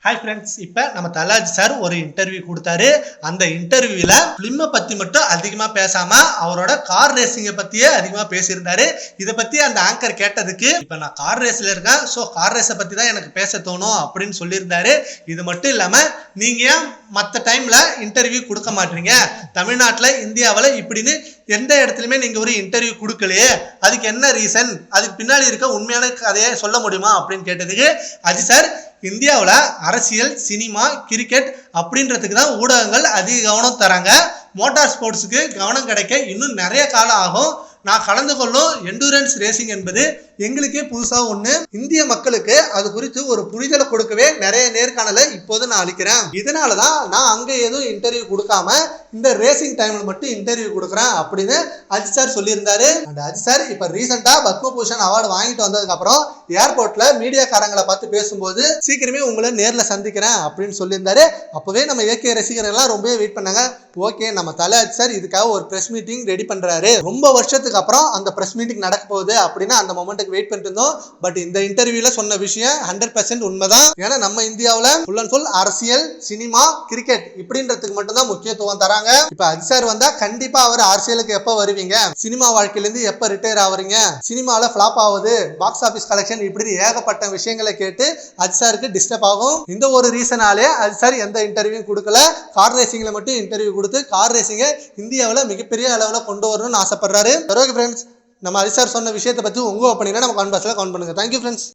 Hi friends, இப்போ நம்ம தலாஜி sir ஒரு இன்டர்வியூ கொடுத்தாரு. அந்த இன்டர்வியூல ஃபிலிமை பத்தி மட்டும் அதிகமா பேசாம அவரோட கார் ரேசிங்கை பத்தியே அதிகமா பேசியிருந்தாரு. இதை பத்தி அந்த ஆங்கர் கேட்டதுக்கு, இப்ப நான் கார் ரேஸ்ல இருக்கேன், ஸோ கார் ரேஸை பத்தி தான் எனக்கு பேச தோணும் அப்படின்னு சொல்லியிருந்தாரு. இது மட்டும் இல்லாம நீங்க ஏன் மற்ற டைம்ல இன்டர்வியூ கொடுக்க மாட்டீங்க, தமிழ்நாட்டுல இந்தியாவில் இப்படின்னு எந்த இடத்துலயுமே நீங்க ஒரு இன்டர்வியூ கொடுக்கலையே, அதுக்கு என்ன ரீசன், அதுக்கு பின்னாடி இருக்க உண்மையான கதையை சொல்ல முடியுமா அப்படின்னு கேட்டதுக்கு, அஜி சார், இந்தியாவில் அரசியல், சினிமா, கிரிக்கெட் அப்படின்றதுக்கு தான் ஊடகங்கள் அதிக கவனம் தராங்க. மோட்டார் ஸ்போர்ட்ஸுக்கு கவனம் கிடைக்க இன்னும் நிறைய காலம் ஆகும். நான் கலந்து கொள்ளும் எண்டூரன்ஸ் ரேசிங் என்பது எங்களுக்கே புதுசா ஒண்ணு. இந்திய மக்களுக்கு அது குறித்து ஒரு புரிதலை கொடுக்கவே நிறைய நேர்காணலை இப்போது நான் அளிக்கிறேன். இதனாலதான் நான் அங்க எதுவும் இன்டர்வியூ கொடுக்காம இந்த ரேசிங் டைம்ல மட்டும் இன்டர்வியூ கொடுக்குறேன் அப்படின்னு அஜித் சார் சொல்லியிருந்தாரு. அண்ட் அஜித் சார் இப்ப ரீசெண்டா பத்மபூஷன் அவார்டு வாங்கிட்டு வந்ததுக்கு அப்புறம் ஏர்போர்ட்ல மீடியாக்காரங்களை பார்த்து பேசும்போது சீக்கிரமே உங்களை நேர்ல சந்திக்கிறேன் அப்படின்னு சொல்லியிருந்தாரு. அப்பவே நம்ம ஏகே ரசிகர்கள் எல்லாம் ரொம்பவே வெயிட் பண்ணாங்க. ஓகே, நம்ம தல அஜித் சார் இதுக்காக ஒரு பிரஸ் மீட்டிங் ரெடி பண்றாரு, ரொம்ப வருஷத்துக்கு அப்புறம் அந்த பிரஸ் மீட்டிங் நடக்க போகுது அப்படின்னு அந்த மொமெண்ட்டுக்கு வெயிட் பண்ணிட்டு இருந்தோம். பட் இந்த இன்டர்வியூல சொன்ன விஷயம் 100% உண்மைதான். ஏன்னா நம்ம இந்தியாவில் ஃபுல் அண்ட் ஃபுல் அரசியல், சினிமா, கிரிக்கெட் இப்படின்றதுக்கு மட்டும் தான் முக்கியத்துவம் தராங்க. இப்ப அஜித் சார் வந்தா கண்டிப்பா அவர் அரசியலுக்கு எப்ப வருவீங்க, சினிமா வாழ்க்கையில இருந்து எப்ப ரிட்டையர் ஆவறீங்க, சினிமால ஃபிளாப் ஆகுது, பாக்ஸ் ஆபீஸ் கலெக்ஷன், இப்படி ஏகப்பட்ட விஷயங்களை கேட்டு அஜித் சாருக்கு டிஸ்டர்ப் ஆகும். இந்த ஒரு ரீசனாலே அஜித் சார் எந்த இன்டர்வியூ கொடுக்கல. கார் ரேசிங்ல மட்டும் இன்டர்வியூ கொடுத்து கார் ரேசிங்கை இந்தியாவில் மிகப்பெரிய அளவில் கொண்டு வரணும்னு ஆசைப்படுறாரு. ஃப்ரெண்ட்ஸ், நம்ம அஜித் சார் சொன்ன விஷயத்தை பற்றி உங்க ஒப்பீனியனை நம்ம கமெண்ட் பாக்ஸ்ல கமெண்ட் பண்ணுங்க. Thank you friends.